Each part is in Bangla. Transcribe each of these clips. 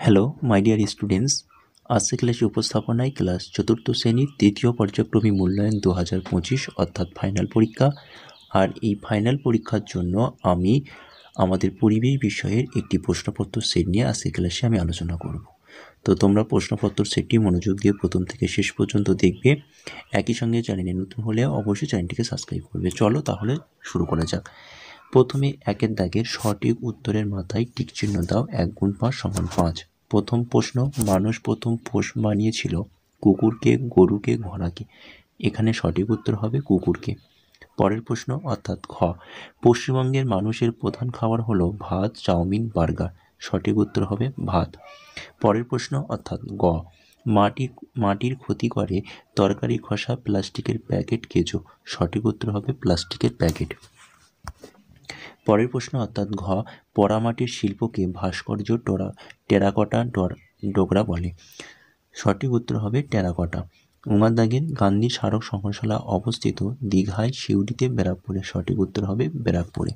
হ্যালো মাই ডিয়ার স্টুডেন্টস, আজকে ক্লাসে উপস্থাপনায় ক্লাস চতুর্থ শ্রেণীর তৃতীয় পর্যায়ক্রমী মূল্যায়ন 2025 অর্থাৎ ফাইনাল পরীক্ষা। আর এই ফাইনাল পরীক্ষার জন্য আমি আমাদের পরিবেশ বিষয়ের একটি প্রশ্নপত্র সেট নিয়ে আজকে ক্লাসে আমি আলোচনা করব। তো তোমরা প্রশ্নপত্র সেটটি মনোযোগ দিয়ে প্রথম থেকে শেষ পর্যন্ত দেখবে। একই সঙ্গে চ্যানেলে নতুন হলে অবশ্যই চ্যানেলটিকে সাবস্ক্রাইব করবে। চলো তাহলে শুরু করা যাক। প্রথমে একের দাগের সঠিক উত্তরের মাথায় টিক চিহ্ন দাও। 1 × 5 = 5। প্রথম প্রশ্ন, মানুষ প্রথম পোষ বানিয়েছিল কুকুরকে, গরুকে, ঘোড়াকে? এখানে সঠিক উত্তর হবে কুকুরকে। পরের প্রশ্ন অর্থাৎ খ, পশ্চিমবঙ্গের মানুষের প্রধান খাবার হলো ভাত, চাউমিন, বার্গার। সঠিক উত্তর হবে ভাত। পরের প্রশ্ন অর্থাৎ গ, মাটির ক্ষতি করে তরকারি খোসা, প্লাস্টিকের প্যাকেট, কেঁচো। সঠিক উত্তর হবে প্লাস্টিকের প্যাকেট। পরের প্রশ্ন অর্থাৎ ঘ, পোড়ামাটির শিল্পকে ভাস্কর্য, টেরাকোটা, ডোকরা বলে। সঠিক উত্তর হবে টেরাকোটা। উমার দাগের গান্ধী স্মারক সংগ্রহশালা অবস্থিত দীঘায়, সিউড়িতে, ব্যারাকপুরে। সঠিক উত্তর হবে ব্যারাকপুরে।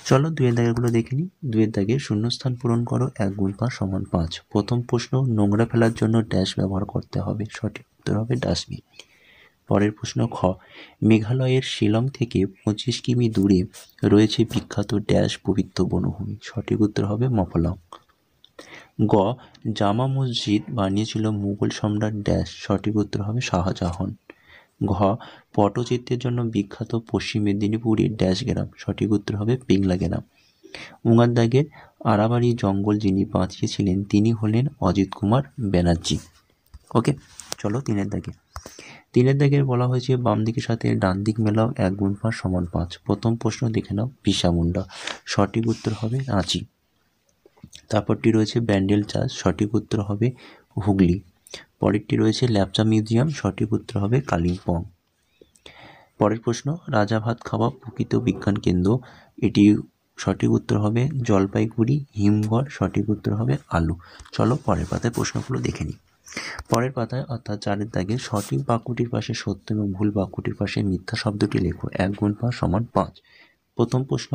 চলো দুয়ের দাগেরগুলো দেখে নিই। দুয়ের দাগের শূন্যস্থান পূরণ করো। 1 × 5 = 5। প্রথম প্রশ্ন, নোংরা ফেলার জন্য ড্যাশ ব্যবহার করতে হবে। সঠিক উত্তর হবে ডাস্টবিন। পরের প্রশ্ন খ, মেঘালয়ের শিলং থেকে 25 কিমি দূরে রয়েছে বিখ্যাত ড্যাশ পবিত্র বনভূমি। সঠিক উত্তর হবে মফলং। গ, জামা মসজিদ বানিয়েছিল মুঘল সম্রাট ড্যাশ। সঠিক উত্তর হবে শাহজাহান। ঘ, পটচিত্রের জন্য বিখ্যাত পশ্চিম মেদিনীপুরের ড্যাশ গ্রাম। সঠিক উত্তর হবে পিংলা গ্রাম। উঙার দাগের আরাবাড়ি জঙ্গল যিনি বাঁচিয়েছিলেন তিনি হলেন অজিত কুমার ব্যানার্জি। ওকে, চলো তিনের দাগে। তিনের দাগের বলা হয়েছে বাম দিকের সাথে ডান দিক মেলাও। 1 × 5 = 5। প্রথম প্রশ্ন দেখে নাও, বিরসা মুন্ডা। সঠিক উত্তর হবে রাঁচি। তারপরটি রয়েছে ব্যান্ডেল চার্চ। সঠিক উত্তর হবে হুগলি। পরেরটি রয়েছে ল্যাপচা মিউজিয়াম। সঠিক উত্তর হবে কালিম্পং। পরের প্রশ্ন, রাজা ভাত খাওয়া প্রকৃত বিজ্ঞান কেন্দ্র, এটি সঠিক উত্তর হবে জলপাইগুড়ি। হিমঘর। সঠিক উত্তর হবে আলু। চলো পরের পাতায় প্রশ্নগুলো দেখে নিই। পরের পাতায় অর্থাৎ 4 দাগে সঠিক বাক্যটির পাশে সত্য এবং ভুল বাক্যটির পাশে মিথ্যা শব্দটি লেখো। 1 × 5 = 5। প্রথম প্রশ্ন,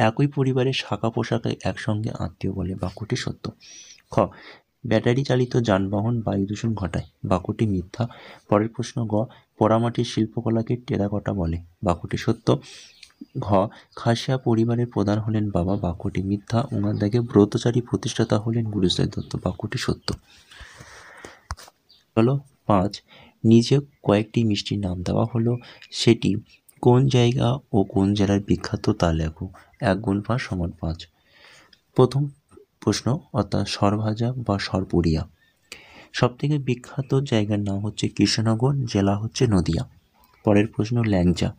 একই পরিবারের শাখা পোশাকে একসঙ্গে আত্মীয় বলে। বাক্যটি সত্য। খ, ব্যাটারি চালিত যানবাহন বায়ু দূষণ ঘটায়। বাক্যটি মিথ্যা। পরের প্রশ্ন গ, পোড়ামাটির শিল্পকলাকে টেরাকোটা বলে। বাক্যটি সত্য। ঘ, খাসিয়া পরিবারের প্রধান হলেন বাবা। বাক্যটি মিথ্যা। উনার দাগে ব্রতচারী প্রতিষ্ঠাতা হলেন গুরুজয় দত্ত। বাক্যটি সত্য। চলো 5, নিচে কয়েকটি মিষ্টির নাম দেওয়া হলো, সেটি কোন জায়গা ও কোন জেলার বিখ্যাত তা লেখো। 1 × 5 = 5। প্রথম প্রশ্ন অর্থাৎ সরভাজা বা সরপুরিয়া। সবথেকে বিখ্যাত জায়গার নাম হচ্ছে কৃষ্ণনগর, জেলা হচ্ছে নদিয়া। পরের প্রশ্ন, ল্যাংচা।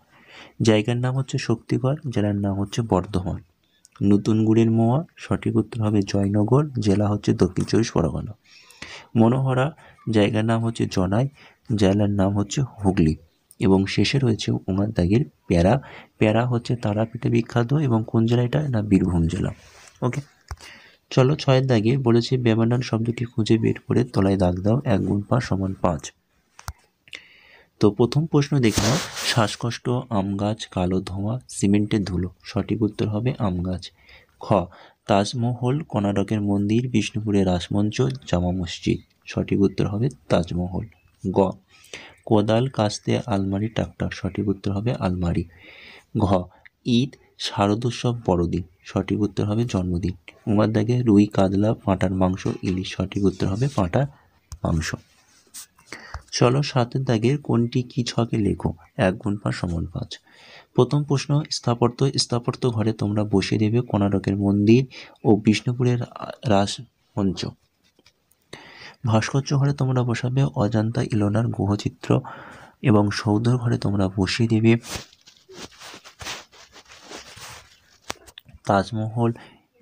জায়গার নাম হচ্ছে শক্তিগড়, জেলার নাম হচ্ছে বর্ধমান। নতুন গুড়ের মোয়া। সঠিক উত্তর হবে জয়নগর, জেলা হচ্ছে দক্ষিণ 24 পরগনা। মনোহরা, জায়গার নাম হচ্ছে জনাই, জেলার নাম হচ্ছে হুগলি। এবং শেষে রয়েছে উমার দাগের প্যারা। প্যারা হচ্ছে তারাপীঠে বিখ্যাত এবং কোন জেলা এটা না, বীরভূম জেলা। ওকে, চলো 6 দাগে বলেছে ব্যবধান শব্দটি খুঁজে বের করে তলায় দাগ দাও। 1 × 5 = 5। তো প্রথম প্রশ্ন দেখে নাও, শ্বাসকষ্ট, আম গাছ, কালো ধোঁয়া, সিমেন্টের ধুলো। সঠিক উত্তর হবে আম গাছ। খ, তাজমহল কর্ণাটকের মন্দির, বিষ্ণুপুরের রাসমঞ্চ, জামা মসজিদ। সঠিক উত্তর হবে তাজমহল। গ, কোদাল, কাস্তে, আলমারি, ট্রাক্টর। সঠিক উত্তর হবে আলমারি। ঘ, ঈদ, শারদোৎসব, বড়দিন। সঠিক উত্তর হবে জন্মদিন। উমার দাগে রুই, কাতলা, পাঁঠার মাংস, ইলিশ। সঠিক উত্তর হবে পাঁঠার মাংস। চলো 7 দাগের কোনটি কি ছকে লেখো। 1 × 5 = 5। প্রথম প্রশ্ন, স্থাপত্য ঘরে তোমরা বসিয়ে দেবে কর্ণাটকের মন্দির ও বিষ্ণুপুরের রাসমঞ্চ। ভাস্কর্য ঘরে তোমরা বসাবে অজন্তা ইলোনার গ্রহচিত্র এবং সৌধর ঘরে তোমরা বসিয়ে দেবে তাজমহল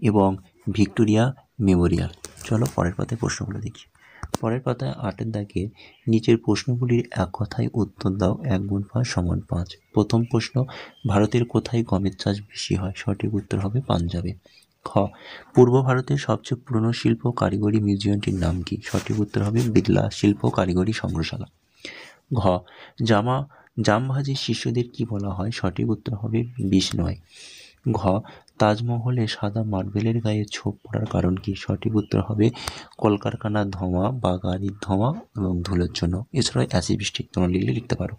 এবং ভিক্টোরিয়া মেমোরিয়াল। চলো পরের পাতায় প্রশ্নগুলো দেখি। পরের পাতায় 8 দাগে নিচের প্রশ্নগুলির এক কথায় উত্তর দাও। 1 × 5 = 5। প্রথম প্রশ্ন, ভারতের কোথায় গমের চাষ বেশি হয়। সঠিক উত্তর হবে পাঞ্জাবে। খ, পূর্ব ভারতের সবচেয়ে পুরনো শিল্প কারিগরি মিউজিয়ামটির নাম কি। সঠিক উত্তর হবে বিড়লা শিল্প কারিগরি সংগ্রহশালা। ঘ, জামভাজি শিষ্যদের কি বলা হয়। সঠিক উত্তর হবে বিষ্ণয়। ঘ, তাজমহলে সাদা মার্বেলের গায়ে ছোপ পড়ার কারণ কি? সঠিক উত্তর হবে কলকারখানার ধোঁয়া বা গাড়ির ধোঁয়া এবং ধুলোর জন্য। এছাড়াও অ্যাসিড বৃষ্টি তোমরা লিখতে পারো।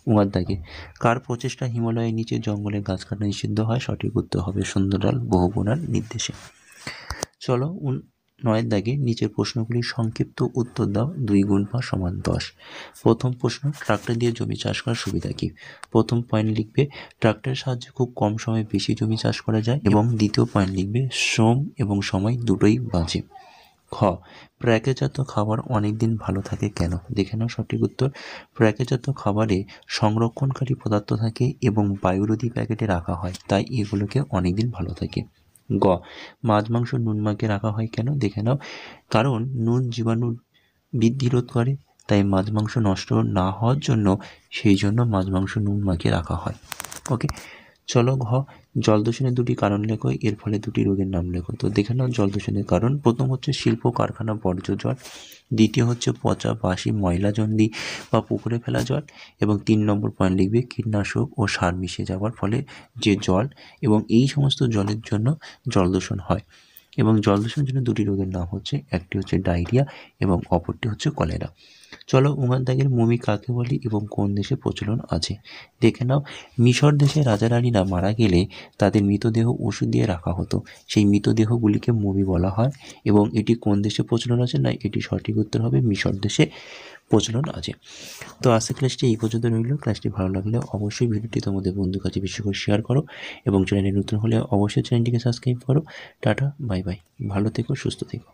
উঙার দাগে কার প্রচেষ্টা হিমালয়ের নিচে জঙ্গলে গাছ কাটা নিষিদ্ধ হয়? সঠিক উত্তর হবে সুন্দরলাল বহুগুণার নির্দেশে। চলো 9 দাগে নিচের প্রশ্নগুলির সংক্ষিপ্ত উত্তর দাও। 2 গুণ 5 সমান 10। প্রথম প্রশ্ন, ট্রাক্টর দিয়ে জমি চাষ করার সুবিধা কী? প্রথম পয়েন্ট লিখবে ট্রাক্টরের সাহায্যে খুব কম সময়ে বেশি জমি চাষ করা যায়। এবং দ্বিতীয় পয়েন্ট লিখবে শ্রম এবং সময় দুটোই বাঁচে। খ, প্যাকেটজাত খাবার অনেক দিন ভালো থাকে কেন? দেখে নাও সঠিক উত্তর। প্যাকেটজাত খাবারে সংরক্ষণকারী পদার্থ থাকে এবং বায়ুরোধী প্যাকেটে রাখা হয়, তাই এগুলোকে অনেক দিন ভালো থাকে। গ, মাছ মাংস নুন মাখিয়ে রাখা হয় কেন? দেখে নাও, কারণ নুন জীবাণু বৃদ্ধি রোধ করে, তাই মাছ মাংস নষ্ট না হওয়ার জন্য সেই জন্য মাছ মাংস নুন মাখিয়ে রাখা হয়। ওকে, চলো ঘ, জল দূষণের 2টি কারণ লেখো, এর ফলে 2টি রোগের নাম লেখো। তো দেখে নাও জল দূষণের কারণ। প্রথম হচ্ছে শিল্প কারখানা বর্জ্য জল, দ্বিতীয় হচ্ছে পচা বাসি ময়লা জন্ডি বা পুকুরে ফেলা জল, এবং 3 নম্বর পয়েন্ট লিখবে কীটনাশক ও সার মিশে যাওয়ার ফলে যে জল, এবং এই সমস্ত জলের জন্য জল দূষণ হয়। এবং জল দূষণের জন্য 2টি রোগের নাম হচ্ছে, একটি হচ্ছে ডায়রিয়া এবং অপরটি হচ্ছে কলেরা। চলো উঙার দাগের মমি কাকে বলে এবং কোন দেশে প্রচলন আছে? দেখে নাও, মিশর দেশে রাজা রানীরা মারা গেলে তাদের মৃতদেহ ওষুধ দিয়ে রাখা হতো, সেই মৃতদেহগুলিকে মমি বলা হয়। এবং এটি কোন দেশে প্রচলন আছে? না, এটি সঠিক উত্তর হবে মিশর দেশে প্রচলন আছে। তো আজকে ক্লাসটি এই পর্যন্ত রইল। ক্লাসটি ভালো লাগলে অবশ্যই ভিডিওটি তোমাদের বন্ধুর কাছে বেশি করে শেয়ার করো এবং চ্যানেলে নতুন হলে অবশ্যই চ্যানেলটিকে সাবস্ক্রাইব করো। টাটা, বাই বাই, ভালো থেকো, সুস্থ থেকো।